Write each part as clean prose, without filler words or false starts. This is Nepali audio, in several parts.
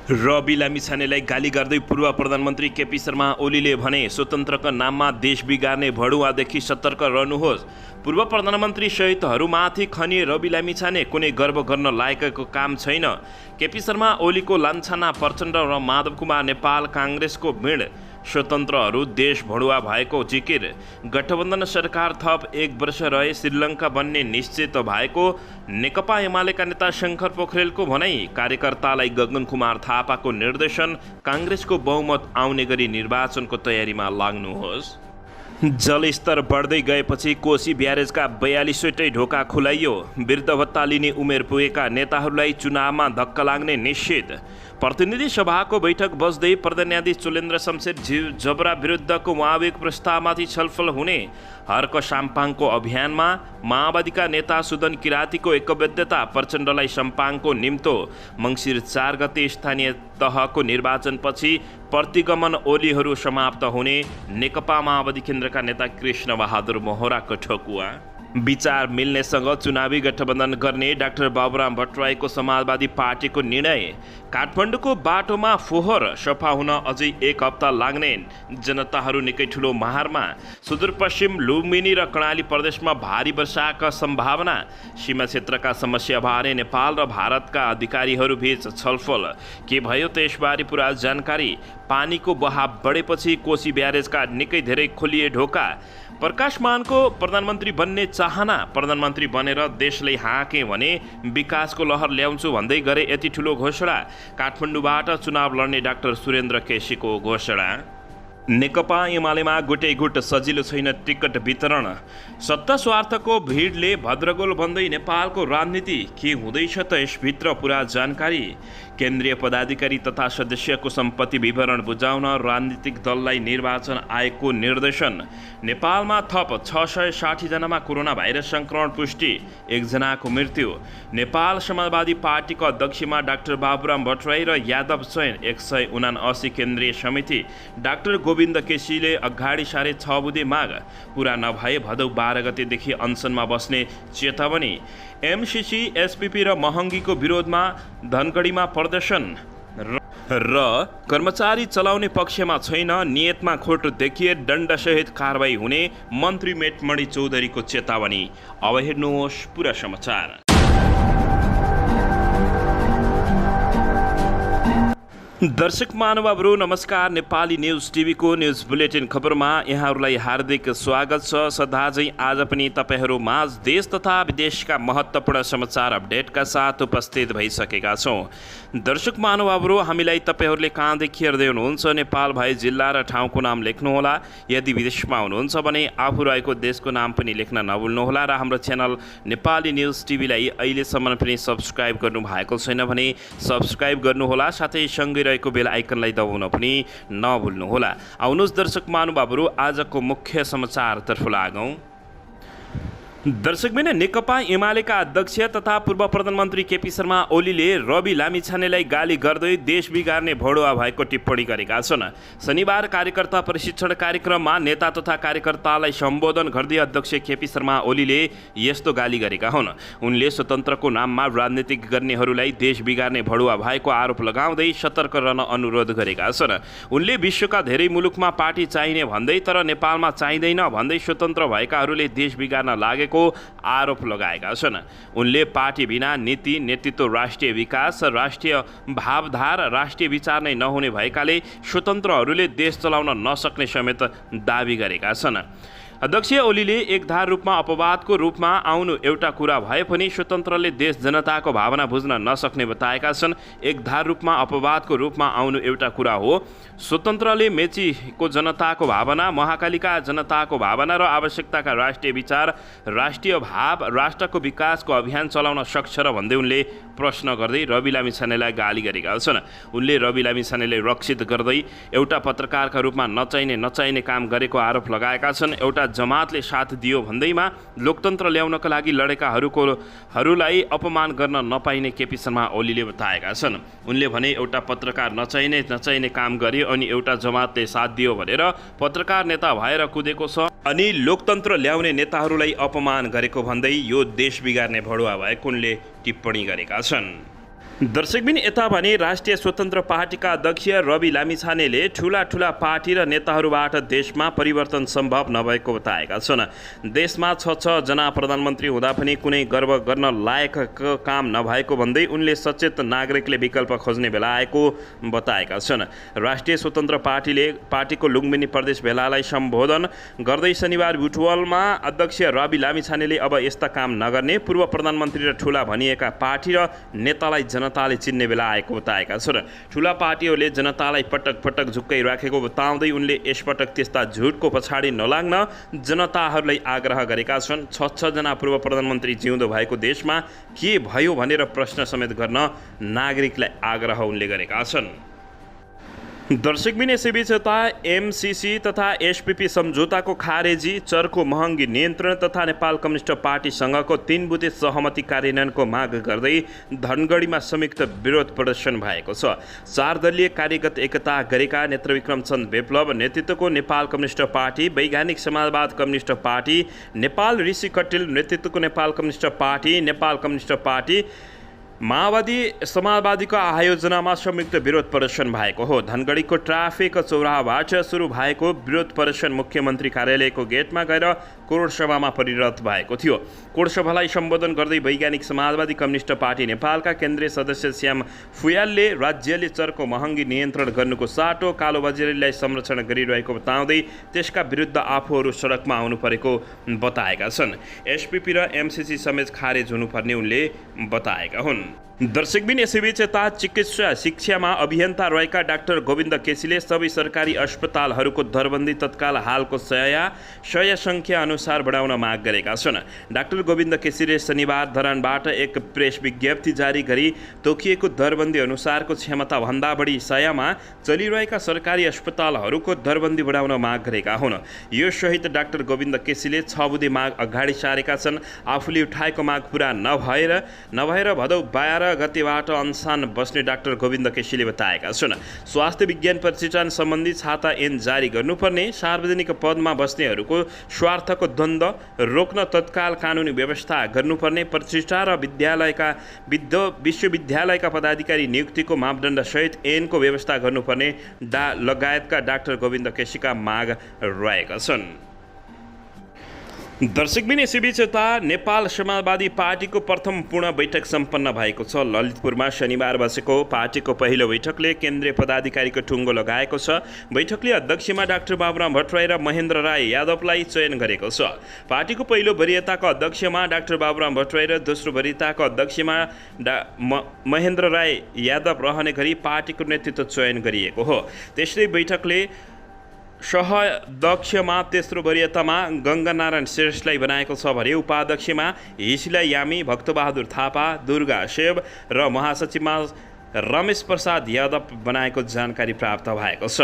रवि लामिछानेलाई गाली गर्दै पूर्व प्रधानमन्त्री केपी शर्मा ओलीले भने स्वतन्त्रका नाममा देश बिगार्ने भडुवादेखि सतर्क रहनुहोस्। पूर्व प्रधानमन्त्री सहितहरूमाथि खनिए रवि लामिछाने कुनै गर्व गर्न लायकको काम छैन। केपी शर्मा ओलीको लान्छना प्रचण्ड र माधव कुमार नेपाल काङ्ग्रेसको भिड। स्वतन्त्रहरू देश भडुवा भएको जिकिर। गठबन्धन सरकार थप 1 वर्ष रहे श्रीलङ्का बन्ने निश्चित भएको नेकपा एमालेका नेता शङ्कर पोखरेलको भनाई। कार्यकर्तालाई गगन कुमार थापाको निर्देशन। काङ्ग्रेसको बहुमत आउने गरी निर्वाचनको तयारीमा लाग्नुहोस्। जलस्तर बढ्दै गएपछि कोशी ब्यारेजका 42वटै ढोका खुलाइयो। वृद्ध भत्ता लिने उमेर पुगेका नेताहरूलाई चुनावमा धक्का लाग्ने निश्चित। प्रतिनिधि सभाको बैठक बस्दै प्रधान चुलेन्द्र शमशेर जबरा विरुद्धको माओवादी प्रस्तावमाथि छलफल हुने। हर्क साम्पाङको अभियानमा माओवादीका नेता सुदन किरातीको एकबद्धता। प्रचण्डलाई साम्पाङको निम्तो। मङ्सिर 4 गते स्थानीय तहको निर्वाचनपछि प्रतिगमन ओलीहरू समाप्त हुने। नेकपा माओवादी केन्द्रका नेता कृष्ण बहादुर मोहराको ठोकुवा। विचार मिल्नेसँग चुनावी गठबन्धन गर्ने डाक्टर बाबुराम भट्टराईको समाजवादी पार्टीको निर्णय। काठमाडौँको बाटोमा फोहोर सफा हुन अझै 1 हप्ता लाग्ने। जनताहरू निकै ठुलो माहारमा। सुदूरपश्चिम लुम्बिनी र कर्णाली प्रदेशमा भारी वर्षाका सम्भावना। सीमा क्षेत्रका समस्याबारे नेपाल र भारतका अधिकारीहरूबीच छलफल। के भयो त्यसबारे पुरा जानकारी। पानीको बहाव बढेपछि कोशी ब्यारेजका निकै धेरै खोलिए ढोका। प्रकाशमानको प्रधानमन्त्री बन्ने चाहना। प्रधानमन्त्री बनेर देशलाई हाँके भने विकासको लहर ल्याउँछु भन्दै गरे यति ठुलो घोषणा। काठमाडौँबाट चुनाव लड्ने डाक्टर सुरेन्द्र केसीको घोषणा। नेकपा एमालेमा गुटैगुट सजिलो छैन टिकट वितरण। सत्ता स्वार्थको भिडले भद्रगोल बन्दै नेपालको राजनीति। के हुँदैछ त यसभित्र पुरा जानकारी। केन्द्रीय पदाधिकारी तथा सदस्यको सम्पत्ति विवरण बुझाउन राजनीतिक दललाई निर्वाचन आयोगको निर्देशन। नेपालमा थप 660 जनामा कोरोना भाइरस सङ्क्रमण पुष्टि। 1 जनाको मृत्यु। नेपाल समाजवादी पार्टीको अध्यक्षमा डाक्टर बाबुराम भट्टराई र यादव चयन। 179 केन्द्रीय समिति। डाक्टर गोविन्द केसीले अगाडि सारे 6 बुँदे माग। पुरा नभए भदौ 12 गतेदेखि अनसनमा बस्ने चेतावनी। एमसिसी एसपीपी र महँगीको विरोधमा धनगढीमा प्रदर्शन। र कर्मचारी चलाउने पक्षमा छैन। नियतमा खोट देखिए दण्डसहित कारबाही हुने। मन्त्री मेटमणि चौधरीको चेतावनी। अब हेर्नुहोस् पुरा समाचार। दर्शक महानुभावहरू नमस्कार। नेपाली न्युज टिभीको न्युज बुलेटिन खबरमा यहाँहरूलाई हार्दिक स्वागत छ। सदाझै आज पनि तपाईँहरू माझ देश तथा विदेशका महत्त्वपूर्ण समाचार अपडेटका साथ उपस्थित भइसकेका छौँ। दर्शक महानुभावहरू हामीलाई तपाईँहरूले कहाँदेखि हेर्दै हुनुहुन्छ नेपाल भए जिल्ला र ठाउँको नाम लेख्नुहोला। यदि विदेशमा हुनुहुन्छ भने आफू रहेको देशको नाम पनि लेख्न नभुल्नुहोला। र हाम्रो च्यानल नेपाली न्युज टिभीलाई अहिलेसम्म पनि सब्सक्राइब गर्नु भएको छैन भने सब्सक्राइब गर्नुहोला। साथै सँगै रहेको बेल आइकनलाई दबाउन पनि नभुल्नुहोला। आउनुहोस् दर्शक महानुभावहरू आजको मुख्य समाचारतर्फ लागौँ। दर्शकबिन नेकपा एमालेका अध्यक्ष तथा पूर्व प्रधानमन्त्री केपी शर्मा ओलीले रवि लामिछानेलाई गाली गर्दै देश बिगार्ने भडुवा भएको टिप्पणी गरेका छन्। शनिबार कार्यकर्ता प्रशिक्षण कार्यक्रममा नेता तथा कार्यकर्तालाई सम्बोधन गर्दै अध्यक्ष केपी शर्मा ओलीले यस्तो गाली गरेका हुन्। उनले स्वतन्त्रको नाममा राजनीति गर्नेहरूलाई देश बिगार्ने भडुवा भएको आरोप लगाउँदै सतर्क रहन अनुरोध गरेका छन्। उनले विश्वका धेरै मुलुकमा पार्टी चाहिने भन्दै तर नेपालमा चाहिँदैन भन्दै स्वतन्त्र भएकाहरूले देश बिगार्न लागेको आरोप लगाएका छन्। उनले पार्टी बिना नीति नेतृत्व राष्ट्रिय विकास राष्ट्रिय भावधार राष्ट्रिय विचार नै नहुने भएकाले स्वतन्त्रहरूले देश चलाउन नसक्ने समेत दाबी गरेका छन्। अध्यक्ष ओलीले एकधार रूपमा अपवादको रूपमा आउनु एउटा कुरा भए पनि स्वतन्त्रले देश जनताको भावना बुझ्न नसक्ने बताएका छन्। एकधार रूपमा अपवादको रूपमा आउनु एउटा कुरा हो। स्वतन्त्रले मेचीको जनताको भावना महाकालीका जनताको भावना र आवश्यकताका राष्ट्रिय विचार राष्ट्रिय भाव राष्ट्रको विकासको अभियान चलाउन सक्छ र भन्दै उनले प्रश्न गर्दै रवि लामिछानेलाई गाली गरेका छन्। उनले रवि लामिछानेलाई रक्षित गर्दै एउटा पत्रकारका रूपमा नचाहिने काम गरेको आरोप लगाएका छन्। एउटा जमातले साथ दियो भन्दैमा लोकतन्त्र ल्याउनका लागि लडेकाहरूलाई अपमान गर्न नपाइने केपी शर्मा ओलीले बताएका छन्। उनले भने एउटा पत्रकार नचाहिने काम गरे अनि एउटा जमातले साथ दियो भनेर पत्रकार नेता भएर कुदेको छ अनि लोकतन्त्र ल्याउने नेताहरूलाई अपमान गरेको भन्दै यो देश बिगार्ने भडुवा भएको उनले टिप्पणी गरेका छन्। दर्शकबिन यता भने राष्ट्रिय स्वतन्त्र पार्टीका अध्यक्ष रवि लामिछानेले ठुला पार्टी र नेताहरूबाट देशमा परिवर्तन सम्भव नभएको बताएका छन्। देशमा 6 जना प्रधानमन्त्री हुँदा पनि कुनै गर्व गर्न लायकको काम नभएको भन्दै उनले सचेत नागरिकले विकल्प खोज्ने बेला आएको बताएका छन्। राष्ट्रिय स्वतन्त्र पार्टीको लुम्बिनी प्रदेश भेलालाई सम्बोधन गर्दै शनिबार बुटवलमा अध्यक्ष रवि लामिछानेले अब यस्ता काम नगर्ने, पूर्व प्रधानमन्त्री र ठुला भनिएका पार्टी र नेतालाई जनताले चिन्ने बेला आएको बताएका छन्। ठुला पार्टीहरूले जनतालाई पटक झुक्कै राखेको बताउँदै उनले यसपटक त्यस्ता झुटको पछाडि नलाग्न जनताहरूलाई आग्रह गरेका छन्। 6 जना पूर्व प्रधानमन्त्री जिउँदो भएको देशमा के भयो भनेर प्रश्न समेत गर्न नागरिकलाई आग्रह उनले गरेका छन्। दर्शकबिन यसैबीच यता एमसीसी तथा एसपीपी सम्झौताको खारेजी, चर्को महँगी नियन्त्रण तथा नेपाल कम्युनिस्ट पार्टीसँगको 3 बुँदे सहमति कार्यान्वयनको माग गर्दै धनगढीमा संयुक्त विरोध प्रदर्शन भएको छ। 4 दलीय कार्यगत एकता गरेका नेत्रविक्रम चन्द विप्लव नेतृत्वको नेपाल कम्युनिस्ट पार्टी, वैज्ञानिक समाजवाद कम्युनिस्ट पार्टी, नेपाल ऋषि कटेल नेतृत्वको Nepal communist party, Nepal communist party, माओवादी समाजवादीको आयोजनामा संयुक्त विरोध प्रदर्शन भएको हो। धनगढीको ट्राफिक चौराहाबाट सुरु भएको विरोध प्रदर्शन मुख्यमन्त्री कार्यालयको गेटमा गएर कोरड सभामा परिणत भएको थियो। कोरड सभालाई सम्बोधन गर्दै वैज्ञानिक समाजवादी कम्युनिस्ट पार्टी नेपालका केन्द्रीय सदस्य श्याम फुयालले राज्यले चर्को महँगी नियन्त्रण गर्नुको साटो कालोबजारीलाई संरक्षण गरिरहेको बताउँदै त्यसका विरुद्ध आफूहरू सडकमा आउनु परेको बताएका छन्। एसपीपी र एमसीसी समेत खारेज हुनुपर्ने उनले बताएका हुन्। दर्शकबिन यसैबीच यता चिकित्सा शिक्षामा अभियन्ता रहेका डाक्टर गोविन्द केसीले सबै सरकारी अस्पतालहरूको दरबन्दी तत्काल हालको शय सङ्ख्या अनुसार बढाउन माग गरेका छन्। डाक्टर गोविन्द केसीले शनिबार धरानबाट एक प्रेस विज्ञप्ति जारी गरी तोकिएको दरबन्दी अनुसारको क्षमताभन्दा बढी शयमा चलिरहेका सरकारी अस्पतालहरूको दरबन्दी बढाउन माग गरेका हुन्। यो सहित डाक्टर गोविन्द केसीले 6 बुँदे माग अगाडि सारेका छन्। आफूले उठाएको माग पुरा नभएर भदौ 12 गतिबाट अनसन बस्ने डाक्टर गोविन्द केसीले बताएका छन्। स्वास्थ्य विज्ञान प्रतिष्ठान सम्बन्धी छाता ऐन जारी गर्नुपर्ने, सार्वजनिक पदमा बस्नेहरूको स्वार्थको द्वन्द्व रोक्न तत्काल कानुनी व्यवस्था गर्नुपर्ने, प्रतिष्ठा र विश्वविद्यालयका पदाधिकारी नियुक्तिको मापदण्डसहित ऐनको व्यवस्था गर्नुपर्ने लगायतका डाक्टर गोविन्द केसीका माग रहेका छन्। दर्शकबिन यसैबीच यता नेपाल समाजवादी पार्टीको प्रथम पूर्ण बैठक सम्पन्न भएको छ। ललितपुरमा शनिबार बसेको पार्टीको पहिलो बैठकले केन्द्रीय पदाधिकारीको टुङ्गो लगाएको छ। बैठकले अध्यक्षमा डाक्टर बाबुराम भट्टराई र महेन्द्र राय यादवलाई चयन गरेको छ। पार्टीको पहिलो वरियताको अध्यक्षमा डाक्टर बाबुराम भट्टराई र दोस्रो वरियताको अध्यक्षमा महेन्द्र राय यादव रहने गरी पार्टीको नेतृत्व चयन गरिएको हो। त्यसै बैठकले सह-अध्यक्षमा तेस्रो वरियतामा गङ्गानारायण श्रेष्ठलाई बनाएको छ भने उपाध्यक्षमा हिसिला यामी, भक्तबहादुर थापा, दुर्गा सेव र महासचिवमा रमेश प्रसाद यादव बनाएको जानकारी प्राप्त भएको छ।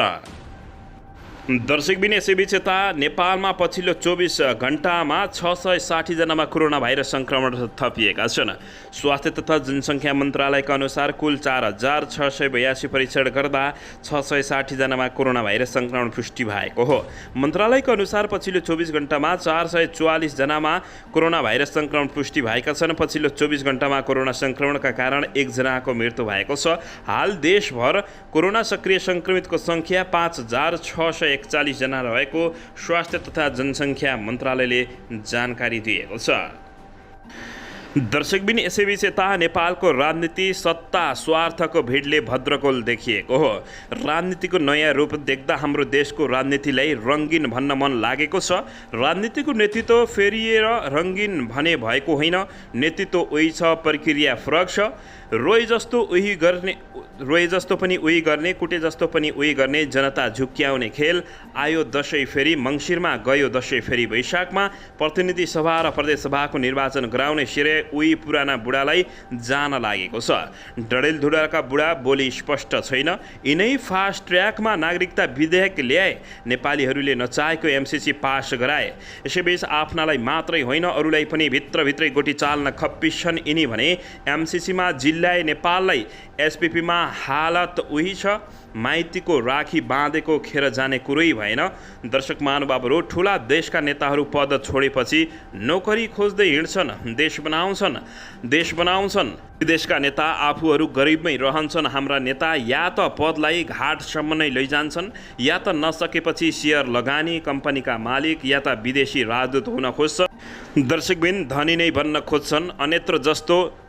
दर्शकबिन यसैबीच यता नेपालमा पछिल्लो 24 घण्टामा 660 जनामा कोरोना भाइरस सङ्क्रमण थपिएका छन्। स्वास्थ्य तथा जनसङ्ख्या मन्त्रालयका अनुसार कुल 4682 परीक्षण गर्दा 660 जनामा कोरोना भाइरस सङ्क्रमण पुष्टि भएको हो। मन्त्रालयको अनुसार पछिल्लो 24 घण्टामा 444 जनामा कोरोना भाइरस सङ्क्रमण पुष्टि भएका छन्। पछिल्लो 24 घण्टामा कोरोना सङ्क्रमणका कारण 1 जनाको मृत्यु भएको छ। हाल देशभर कोरोना सक्रिय सङ्क्रमितको सङ्ख्या 5641 जना रहेको स्वास्थ्य तथा जनसङ्ख्या मन्त्रालयले जानकारी दिएको छ। दर्शकबिन यसैबीच यता नेपालको राजनीति सत्ता स्वार्थको भिडले भद्रकोल देखिएको हो। राजनीतिको नयाँ रूप देख्दा हाम्रो देशको राजनीतिलाई रङ्गीन भन्न मन लागेको छ। राजनीतिको नेतृत्व फेरिएर रङ्गीन भने भएको होइन। नेतृत्व उही छ, प्रक्रिया फरक छ। रोए जस्तो पनि उही गर्ने, कुटे जस्तो पनि उही गर्ने, जनता झुक्क्याउने खेल। आयो दसैँ फेरि मङ्सिरमा, गयो दसैँ फेरि वैशाखमा। प्रतिनिधि सभा र प्रदेश सभाको निर्वाचन गराउने श्रेय उही पुराना बुढालाई जान लागेको छ। डडेलधुराका बुढा बोली स्पष्ट छैन। यिनै फास्ट ट्र्याकमा नागरिकता विधेयक ल्याए, नेपालीहरूले नचाहेको एमसीसी पास गराए। यसैबीच आफ्नालाई मात्रै होइन अरूलाई पनि भित्रभित्रै गोटी चाल्न खप्पिन्छन् यिनी भने एमसीसीमा जिल्लाए नेपाललाई। एसपीपीमा हालत उही छ। माइतीको राखी बाँधेको खेर जाने कुरै भएन। दर्शक महानुभावहरू, ठुला देशका नेताहरू पद छोडेपछि नोकरी खोज्दै हिँड्छन्, देश बनाउँछन्। देशका नेता आफूहरू गरिबमै रहन्छन्। हाम्रा नेता या त पदलाई घाटसम्म नै लैजान्छन्, या त नसकेपछि सेयर लगानी कम्पनीका मालिक या त विदेशी राजदूत हुन खोज्छन्। दर्शकबिन, धनी नै बन्न खोज्छन्।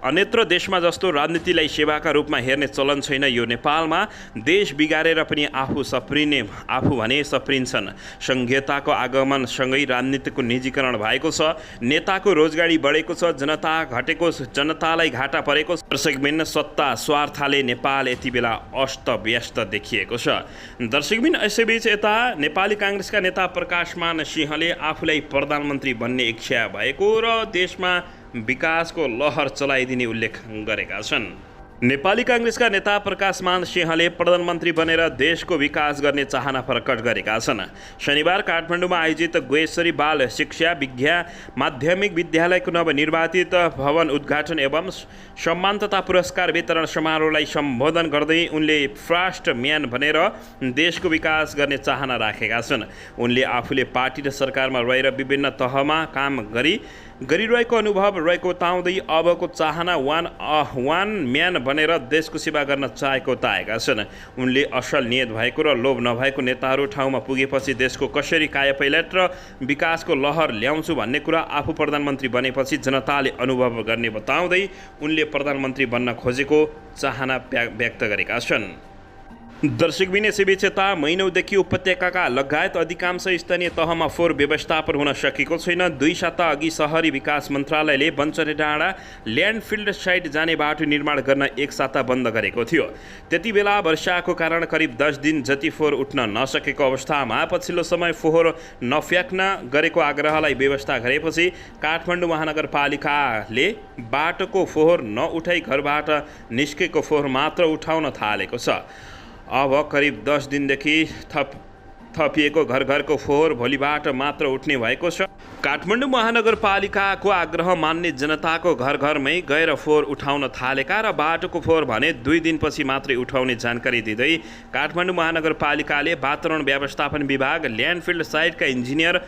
अन्यत्र देशमा जस्तो राजनीतिलाई सेवाका रूपमा हेर्ने चलन छैन। यो नेपालमा देश बिगारेर पनि आफू भने सप्रिन्छन्। संघीयताको आगमनसँगै राजनीतिको निजीकरण भएको छ। नेताको रोजगारी बढेको छ, जनतालाई घाटा परेको छ। दर्शकबिन, सत्ता स्वार्थले नेपाल यति बेला अस्तव्यस्त देखिएको छ। दर्शकबिन, यसैबीच यता नेपाली काङ्ग्रेसका नेता प्रकाशमान सिंहले आफूलाई प्रधानमन्त्री बन्ने इच्छा भएको र देशमा विकासको लहर चलाइदिने उल्लेख गरेका छन्। नेपाली काङ्ग्रेसका नेता प्रकाशमान सिंहले प्रधानमन्त्री बनेर देशको विकास गर्ने चाहना प्रकट गरेका छन्। शनिबार काठमाडौँमा आयोजित गुहेश्वरी बाल शिक्षा माध्यमिक विद्यालयको नवनिर्वाचित भवन उद्घाटन एवं सम्मान तथा पुरस्कार वितरण समारोहलाई सम्बोधन गर्दै उनले फर्स्ट म्यान भनेर देशको विकास गर्ने चाहना राखेका छन्। उनले आफूले पार्टी र सरकारमा रहेर विभिन्न तहमा काम गरिरहेको अनुभव रहेको बताउँदै अबको चाहना वान म्यान बनेर देशको सेवा गर्न चाहेको बताएका छन्। उनले असल नियत भएको र लोभ नभएको नेताहरू ठाउँमा पुगेपछि देशको कसरी कायापैलट र विकासको लहर ल्याउँछु भन्ने कुरा आफू प्रधानमन्त्री बनेपछि जनताले अनुभव गर्ने बताउँदै उनले प्रधानमन्त्री बन्न खोजेको चाहना व्यक्त गरेका छन्। दर्शकबिन, यसैबीच यता महिनौदेखि उपत्यकाका लगायत अधिकांश स्थानीय तहमा फोहोर व्यवस्थापन हुन सकेको छैन। 2 साता अघि शहरी विकास मन्त्रालयले बन्चरे डाँडा ल्यान्डफिल्ड साइट जाने बाटो निर्माण गर्न 1 साता बन्द गरेको थियो। त्यति बेला वर्षाको कारण करिब 10 दिन जति फोहोर उठ्न नसकेको अवस्थामा पछिल्लो समय फोहोर नफ्याँक्न गरेको आग्रहलाई व्यवस्था गरेपछि काठमाडौँ महानगरपालिकाले बाटोको फोहोर नउठाई घरबाट निस्केको फोहोर मात्र उठाउन थालेको छ। अब करिब 10 दिनदेखि थपिएको घरको फोहोर भोलिबाट मात्र उठ्ने भएको छ। काठमाडौँ महानगरपालिकाको आग्रह मान्ने जनताको घरमै गएर फोहोर उठाउन थालेका र बाटोको फोहोर भने 2 दिनपछि मात्रै उठाउने जानकारी दिँदै काठमाडौँ महानगरपालिकाले वातावरण व्यवस्थापन विभाग ल्यान्डफिल्ड साइटका इन्जिनियर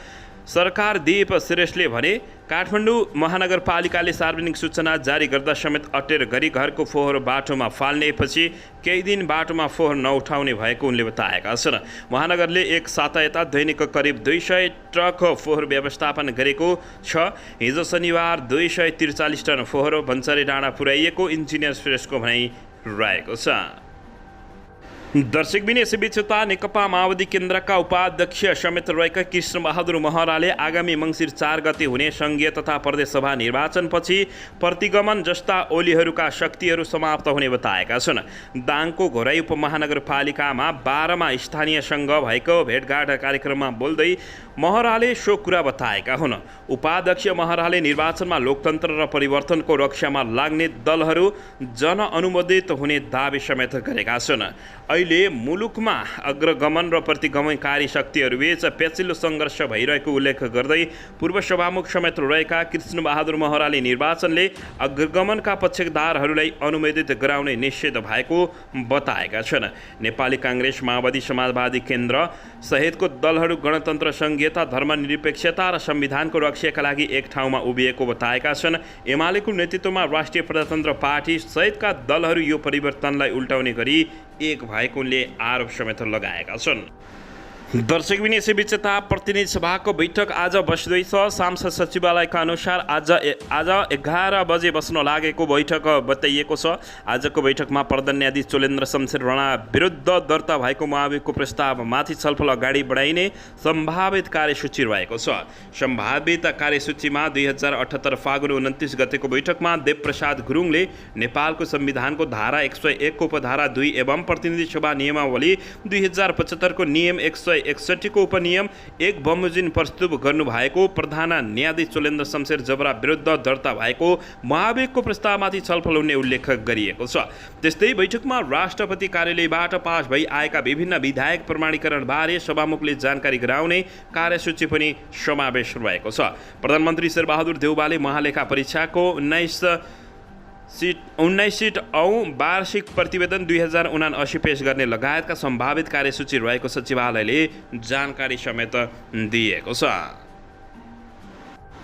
सरकार दीप श्रेष्ठले भने काठमाडौँ महानगरपालिकाले सार्वजनिक सूचना जारी गर्दा समेत अटेर गरी घरको फोहोर बाटोमा फाल्नेपछि केही दिन बाटोमा फोहोर नउठाउने भएको उनले बताएका छन्। महानगरले 1 साता यता दैनिक करिब 200 ट्रक फोहोर व्यवस्थापन गरेको छ। हिजो शनिबार 243 टन फोहोर बन्चरे डाँडा पुर्याइएको इन्जिनियर श्रेष्ठको भनाइ रहेको छ। दर्शकबिन, यसैबीच नेकपा माओवादी केन्द्रका उपाध्यक्ष समेत रहेका कृष्णबहादुर महराले आगामी मङ्सिर 4 गते हुने सङ्घीय तथा प्रदेश सभा निर्वाचनपछि प्रतिगमन जस्ता ओलीहरूका शक्तिहरू समाप्त हुने बताएका छन्। दाङको घोराई उपमहानगरपालिकामा 12मा स्थानीयसँग भएको भेटघाट कार्यक्रममा बोल्दै महराले सो कुरा बताएका हुन्। उपाध्यक्ष महराले निर्वाचनमा लोकतन्त्र र परिवर्तनको रक्षामा लाग्ने दलहरू जनअनुमोदित हुने दावी समेत गरेका छन्। अहिले मुलुकमा अग्रगमन र प्रतिगमनकारी शक्तिहरूबीच पेचिलो सङ्घर्ष भइरहेको उल्लेख गर्दै पूर्व सभामुख समेत रहेका कृष्णबहादुर महराले निर्वाचनले अग्रगमनका पक्षधरहरूलाई अनुमोदित गराउने निषेध भएको बताएका छन्। नेपाली काङ्ग्रेस, माओवादी, समाजवादी केन्द्र सहितको दलहरू गणतन्त्र, संघीयता, धर्मनिरपेक्षता र संविधानको रक्षाका लागि एक ठाउँमा उभिएको बताएका छन्। एमालेको नेतृत्वमा राष्ट्रिय प्रजातन्त्र पार्टी सहितका दलहरू यो परिवर्तनलाई उल्टाउने गरी एक भएको उनले आरोप समेत लगाएका छन्। दर्शकबिन, यसैबीच प्रतिनिधि सभाको बैठक आज बस्दैछ। सांसद सचिवालयका अनुसार आज 11 बजे बस्न लागेको बैठक बताइएको छ। आजको बैठकमा प्रधान न्यायाधीश चोलेन्द्र शमशेर राणा विरुद्ध दर्ता भएको महाभियोगको प्रस्तावमाथि छलफल अगाडि बढाइने सम्भावित कार्यसूची रहेको छ। सम्भावित कार्यसूचीमा 2078 फागुन 29 गतेको बैठकमा देवप्रसाद गुरुङले नेपालको संविधानको धारा 101 को उपधारा 2 एवं प्रतिनिधि सभा नियमावली 2075 को नियम 161 को उपनियम 1 बमोजिम प्रस्तुत गर्नुभएको प्रधान न्यायाधीश चोलेन्द्र शमशेर जबरा विरुद्ध दर्ता भएको महाभियोगको प्रस्तावमाथि छलफल हुने उल्लेख गरिएको छ। त्यस्तै बैठकमा राष्ट्रपति कार्यालयबाट पास भई आएका विभिन्न विधायक प्रमाणीकरणबारे सभामुखले जानकारी गराउने कार्यसूची पनि समावेश रहेको छ। प्रधानमन्त्री शेरबहादुर देउवाले महालेखा परीक्षाको सीट औँ वार्षिक प्रतिवेदन 2079 पेश गर्ने लगायतका सम्भावित कार्यसूची रहेको सचिवालयले जानकारी समेत दिएको छ।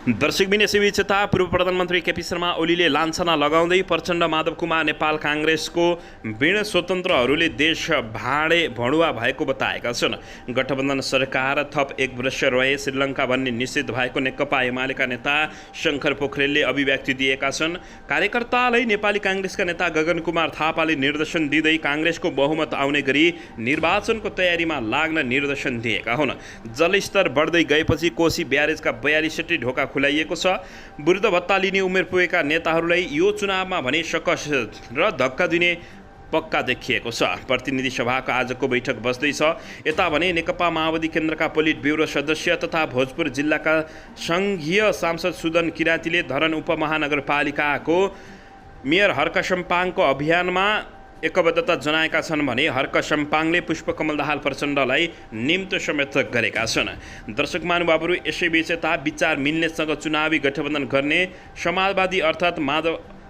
दर्शकबिन यसैबीच यता पूर्व प्रधानमन्त्री केपी शर्मा ओलीले लान्छना लगाउँदै प्रचण्ड माधव कुमार नेपाल काङ्ग्रेसको वीण स्वतन्त्रहरूले देश भणुवा भएको बताएका छन्। गठबन्धन सरकार थप 1 वर्ष रहे श्रीलङ्का भन्ने निश्चित भएको नेकपा एमालेका नेता शङ्कर पोखरेलले अभिव्यक्ति दिएका छन्। कार्यकर्तालाई नेपाली काङ्ग्रेसका नेता गगन कुमार थापाले निर्देशन दिँदै काङ्ग्रेसको बहुमत आउने गरी निर्वाचनको तयारीमा लाग्न निर्देशन दिएका हुन्। जलस्तर बढ्दै गएपछि कोशी ब्यारेजका 42 ढोका खुलाइएको छ। वृद्ध भत्ता लिने उमेर पुगेका नेताहरूलाई यो चुनावमा भने सकस र धक्का दिने पक्का देखिएको छ। प्रतिनिधि सभाको आजको बैठक बस्दैछ। यता भने नेकपा माओवादी केन्द्रका पोलिट ब्युरो सदस्य तथा भोजपुर जिल्लाका सङ्घीय सांसद सुदन किराँतीले धरान उपमहानगरपालिकाको मेयर हर्क सम्पाङको अभियानमा एकबद्धता जनाएका छन् भने हर्क सम्पाङले पुष्पकमल दाहाल प्रचण्डलाई निम्तो समेत गरेका छन्। दर्शक महानुभावहरू यसैबीच यता विचार मिल्नेसँग चुनावी गठबन्धन गर्ने समाजवादी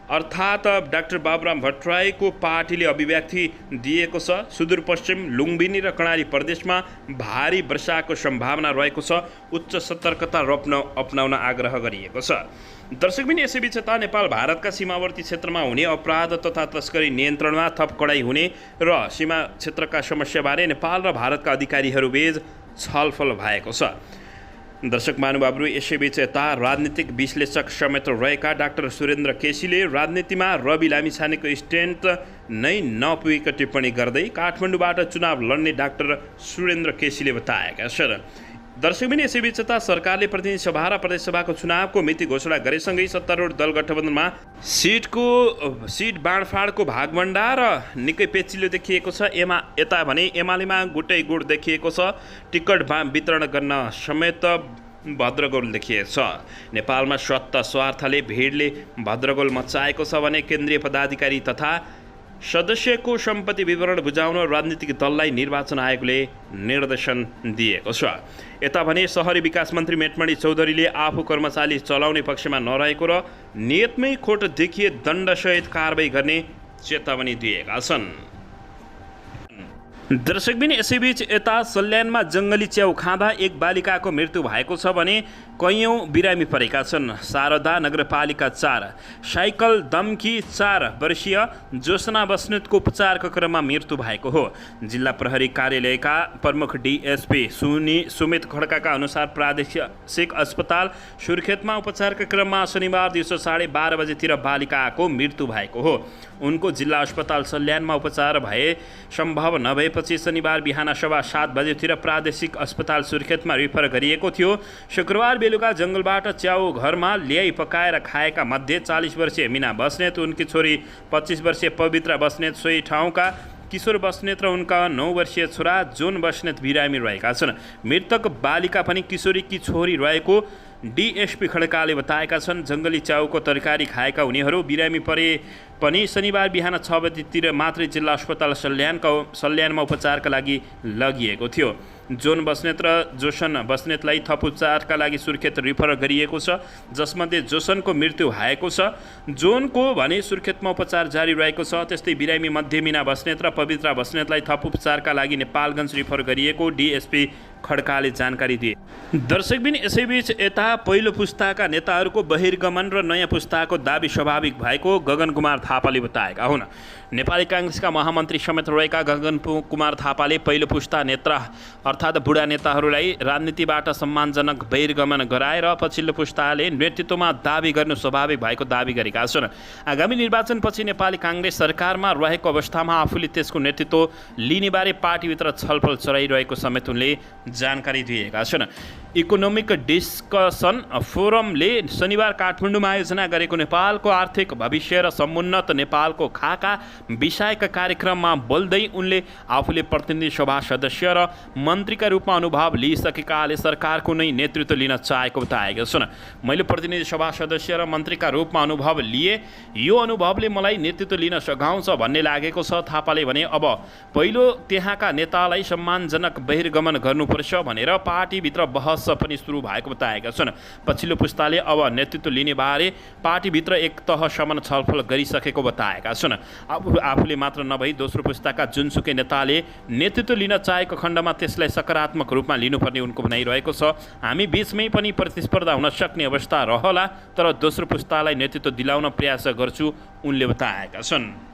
अर्थात् डाक्टर बाबुराम भट्टराईको पार्टीले अभिव्यक्ति दिएको छ। सुदूरपश्चिम लुम्बिनी र कर्णाली प्रदेशमा भारी वर्षाको सम्भावना रहेको छ। उच्च सतर्कता अपनाउन आग्रह गरिएको छ। दर्शकबिन यसैबीच यता नेपाल भारतका सीमावर्ती क्षेत्रमा हुने अपराध तथा तस्करी नियन्त्रणमा थप कडाइ हुने र सीमा क्षेत्रका समस्याबारे नेपाल र भारतका अधिकारीहरूबीच छलफल भएको छ। दर्शक महानुभावहरू यसैबीच यता राजनीतिक विश्लेषक समेत रहेका डाक्टर सुरेन्द्र केसीले राजनीतिमा रवि लामिछानेको स्ट्यान्ड नै नपुगेको टिप्पणी गर्दै काठमाडौँबाट चुनाव लड्ने डाक्टर सुरेन्द्र केसीले बताएका छन्। दर्शकबिन यसैबीच यता सरकारले प्रतिनिधि सभा र प्रदेशसभाको चुनावको मिति घोषणा गरेसँगै सत्तारूढ दल गठबन्धनमा सिट बाँडफाँडको भागभण्डा र निकै पेचिलो देखिएको छ। यता भने एमालेमा गुटै गुट देखिएको छ। टिकट वितरण गर्न समेत भद्रगोल देखिएको छ। नेपालमा सत्ता स्वार्थले भिडले भद्रगोल मचाएको छ भने केन्द्रीय पदाधिकारी तथा सदस्यको सम्पत्ति विवरण बुझाउन राजनीतिक दललाई निर्वाचन आयोगले निर्देशन दिएको छ। यता भने शहरी विकास मन्त्री मेटमणि चौधरीले आफू कर्मचारी चलाउने पक्षमा नरहेको र नियतमै खोट देखिए दण्डसहित कारबाही गर्ने चेतावनी दिएका छन्। दर्शकबिन यसैबीच यता सल्यानमा जङ्गली च्याउ खाँदा एक बालिकाको मृत्यु भएको छ भने कैयौँ बिरामी परेका छन्। शारदा नगरपालिका 4 साइकल दमकी 4 वर्षीय जोसना बस्नेतको उपचारको क्रममा मृत्यु भएको हो। जिल्ला प्रहरी कार्यालयका प्रमुख डिएसपी सुमित खड्काका अनुसार प्रादेशिक अस्पताल सुर्खेतमा उपचारका क्रममा शनिबार दिउँसो 12:30 बजेतिर बालिकाको मृत्यु भएको हो। उनको जिल्ला अस्पताल सल्यानमा उपचार भए सम्भव नभएपछि शनिबार बिहान 7:15 बजेतिर प्रादेशिक अस्पताल सुर्खेतमा रिफर गरिएको थियो। शुक्रबार बेलुका जङ्गलबाट च्याउ घरमा ल्याई पकाएर खाएका मध्ये 40 वर्षीय मिना बस्नेत, उनकी छोरी 25 वर्षीय पवित्रा बस्नेत, सोही ठाउँका किशोर बस्नेत र उनका 9 वर्षीय छोरा जोन बस्नेत बिरामी रहेका छन्। मृतक बालिका पनि किशोरीकी छोरी रहेको डिएसपी खड्काले बताएका छन्। जङ्गली च्याउको तरकारी खाएका उनीहरू बिरामी परे पनि शनिबार बिहान 6 बजेतिर मात्रै जिल्ला अस्पताल सल्यानमा उपचारका लागि लगिएको थियो। जोन बस्नेत र जोसन बस्नेतलाई थप उपचारका लागि सुर्खेत रिफर गरिएको छ, जसमध्ये जोसनको मृत्यु भएको छ। जोनको भने सुर्खेतमा उपचार जारी रहेको छ। त्यस्तै बिरामी मध्ये मिना बस्नेत र पवित्रा बस्नेतलाई थप उपचारका लागि नेपालगञ्ज रिफर गरिएको डिएसपी खड्काले जानकारी दिए। दर्शकबिन यसैबीच यता पहिलो पुस्ताका नेताहरूको बहिर्गमन र नयाँ पुस्ताको दाबी स्वाभाविक भएको गगन कुमार थापाले बताएका हुन्। नेपाली काङ्ग्रेसका महामन्त्री समेत रहेका गगन कुमार थापाले पहिलो पुस्ता नेता अर्थात् बुढा नेताहरूलाई राजनीतिबाट सम्मानजनक बहिर्गमन गराएर पछिल्लो पुस्ताले नेतृत्वमा दाबी गर्नु स्वाभाविक भएको दाबी गरेका छन्। आगामी निर्वाचनपछि नेपाली काङ्ग्रेस सरकारमा रहेको अवस्थामा आफूले त्यसको नेतृत्व लिनेबारे पार्टीभित्र छलफल चलाइरहेको समेत उनले जानकारी दिएका छन्। इकोनोमिक डिस्कसन फोरमले शनिबार काठमाडौँमा आयोजना गरेको नेपालको आर्थिक भविष्य र समुन्नत नेपालको खाका विषयका कार्यक्रममा बोल्दै उनले आफूले प्रतिनिधि सभा सदस्य र मन्त्रीका रूपमा अनुभव लिइसकेकाले सरकारको नै नेतृत्व लिन चाहेको बताएका छन्। मैले प्रतिनिधि सभा सदस्य र मन्त्रीका रूपमा अनुभव लिए, यो अनुभवले मलाई नेतृत्व लिन सघाउँछ भन्ने लागेको छ। थापाले भने अब पहिलो त्यहाँका नेतालाई सम्मानजनक बहिर्गमन गर्नुपर्छ गर्नुपर्छ भनेर पार्टीभित्र बहस पनि सुरु भएको बताएका छन्। पछिल्लो पुस्ताले अब नेतृत्व लिने बारे पार्टीभित्र एक तहसम्म छलफल गरिसकेको बताएका छन्। आफूले मात्र नभई दोस्रो पुस्ताका जुनसुकै नेताले नेतृत्व लिन चाहेको खण्डमा त्यसलाई सकारात्मक रूपमा लिनुपर्ने उनको भनाइरहेको छ। हामी बीचमै पनि प्रतिस्पर्धा हुन सक्ने अवस्था रहला, तर दोस्रो पुस्तालाई नेतृत्व दिलाउन प्रयास गर्छु, उनले बताएका छन्।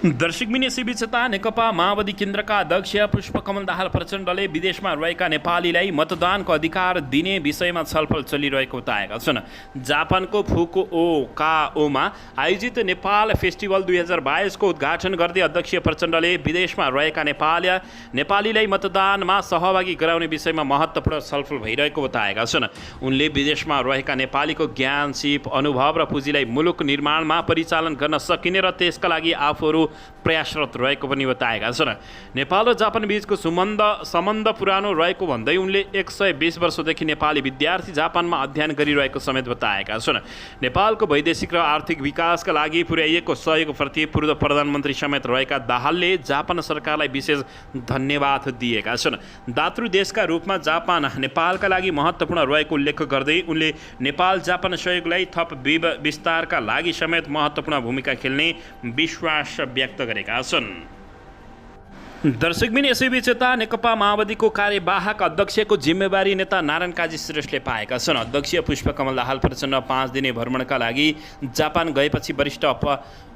दर्शकबिन यसैबीच नेकपा माओवादी केन्द्रका अध्यक्ष पुष्पकमल दाहाल प्रचण्डले विदेशमा रहेका नेपालीलाई मतदानको अधिकार दिने विषयमा छलफल चलिरहेको बताएका छन्। जापानको फुकुओकाओमा आयोजित नेपाल फेस्टिभल 2022 को उद्घाटन गर्दै अध्यक्ष प्रचण्डले विदेशमा रहेका नेपालीलाई मतदानमा सहभागी गराउने विषयमा महत्त्वपूर्ण छलफल भइरहेको बताएका छन्। उनले विदेशमा रहेका नेपालीको ज्ञान, सिप, अनुभव र पुँजीलाई मुलुक निर्माणमा परिचालन गर्न सकिने र त्यसका लागि आफूहरू प्रयासरत रहेको पनि बताएका छन्। नेपाल र जापान बीचको सम्बन्ध पुरानो रहेको भन्दै उनले 120 वर्षदेखि नेपाली विद्यार्थी जापानमा अध्ययन गरिरहेको समेत बताएका छन्। नेपालको वैदेशिक र आर्थिक विकासका लागि पुर्याइएको सहयोगप्रति पूर्व प्रधानमन्त्री समेत रहेका दाहालले जापान सरकारलाई विशेष धन्यवाद दिएका छन्। दातृ देशका रूपमा जापान नेपालका लागि महत्त्वपूर्ण रहेको उल्लेख गर्दै उनले नेपाल जापान सहयोगलाई थप विस्तारका लागि समेत महत्त्वपूर्ण भूमिका खेल्ने विश्वास व्यक्त गरेका छन्। दर्शकबिन यसैबीच नेकपा माओवादीको कार्यवाहक अध्यक्षको जिम्मेवारी नेता नारायण काजी श्रेष्ठले पाएका छन्। अध्यक्ष पुष्पकमल दाहाल प्रचण्ड 5 दिने भ्रमणका लागि जापान गएपछि वरिष्ठ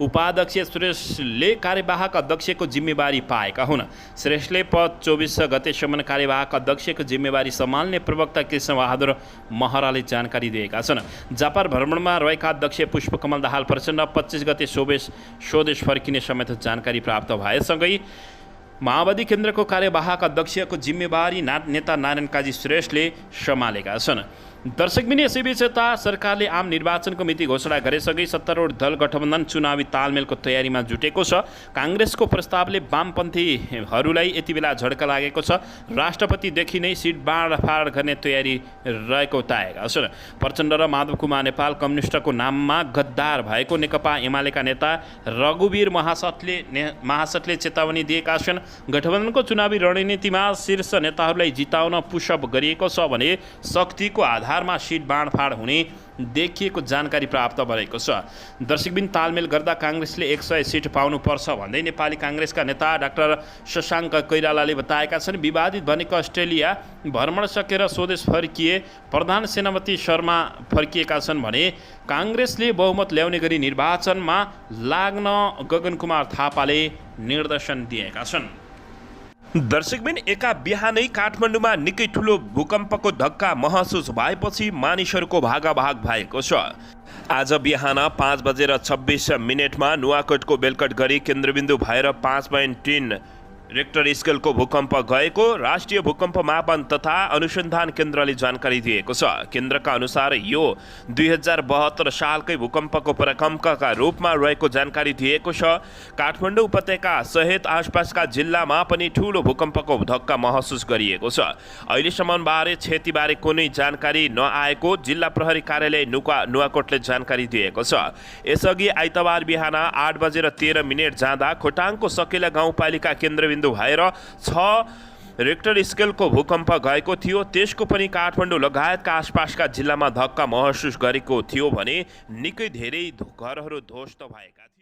उपाध्यक्ष श्रेष्ठले कार्यवाहक अध्यक्षको जिम्मेवारी पाएका हुन्। श्रेष्ठले 24 गतेसम्म कार्यवाहक अध्यक्षको जिम्मेवारी सम्हाल्ने प्रवक्ता कृष्णबहादुर महराले जानकारी दिएका छन्। जापान भ्रमणमा रहेका अध्यक्ष पुष्पकमल दाहाल प्रचण्ड 25 गते स्वदेश फर्किने समेत जानकारी प्राप्त भएसँगै माओवादी केन्द्रको कार्यवाहक अध्यक्षको जिम्मेवारी नेता नारायण काजी श्रेष्ठले सम्हालेका छन्। दर्शकबिन यसैबीच सरकारले आम निर्वाचनको मिति घोषणा गरेसँगै सत्तारूढ दल गठबन्धन चुनावी तालमेलको तयारीमा जुटेको छ। काङ्ग्रेसको प्रस्तावले वामपन्थीहरूलाई यति बेला झड्का लागेको छ। राष्ट्रपतिदेखि नै सिट बाँडफाँड गर्ने तयारी रहेको बताएका छन्। प्रचण्ड र माधव कुमार नेपाल कम्युनिस्टको नाममा गद्दार भएको नेकपा एमालेका नेता रघुवीर महासठले चेतावनी दिएका छन्। गठबन्धनको चुनावी रणनीतिमा शीर्ष नेताहरूलाई जिताउन पुसअप गरिएको छ भने शक्तिको आधारमा सिट बाँडफाँड हुने देखिएको जानकारी प्राप्त भएको छ। दर्शकबिन तालमेल गर्दा काङ्ग्रेसले 100 सिट पाउनुपर्छ भन्दै नेपाली काङ्ग्रेसका नेता डाक्टर शशाङ्क कोइरालाले बताएका छन्। विवादित भनेको अस्ट्रेलिया भ्रमण सकेर स्वदेश फर्किए प्रधान सेनापति शर्मा फर्किएका छन् भने काङ्ग्रेसले बहुमत ल्याउने गरी निर्वाचनमा लाग्न गगनकुमार थापाले निर्देशन दिएका छन्। दर्शकबिन एका बिहानै काठमाडौँमा निकै ठुलो भूकम्पको धक्का महसुस भएपछि मानिसहरूको भागाभाग भएको छ। आज बिहान 5:26 नुवाकोटको बेलकट गरी केन्द्रबिन्दु भएर 5.3 रेक्टर स्केलको भूकम्प गएको राष्ट्रिय भूकम्प मापन तथा अनुसन्धान केन्द्रले जानकारी दिएको छ। केन्द्रका अनुसार यो 2072 सालकै भूकम्पको प्रकम्पका रूपमा रहेको जानकारी दिएको छ। काठमाडौँ उपत्यका सहित आसपासका जिल्लामा पनि ठुलो भूकम्पको धक्का महसुस गरिएको छ। अहिलेसम्म बारे क्षतिबारे कुनै जानकारी नआएको जिल्ला प्रहरी कार्यालय नुवाकोटले जानकारी दिएको छ। यसअघि आइतबार बिहान 8:13 जाँदा खोटाङको सकेला गाउँपालिका केन्द्रबिन्दु भएर 6 रेक्टर स्केलको भूकम्प गएको थियो। त्यसको पनि काठमाडौँ लगायतका आसपासका जिल्लामा धक्का महसुस गरेको थियो भने निकै धेरै घरहरू ध्वस्त भएका थिए।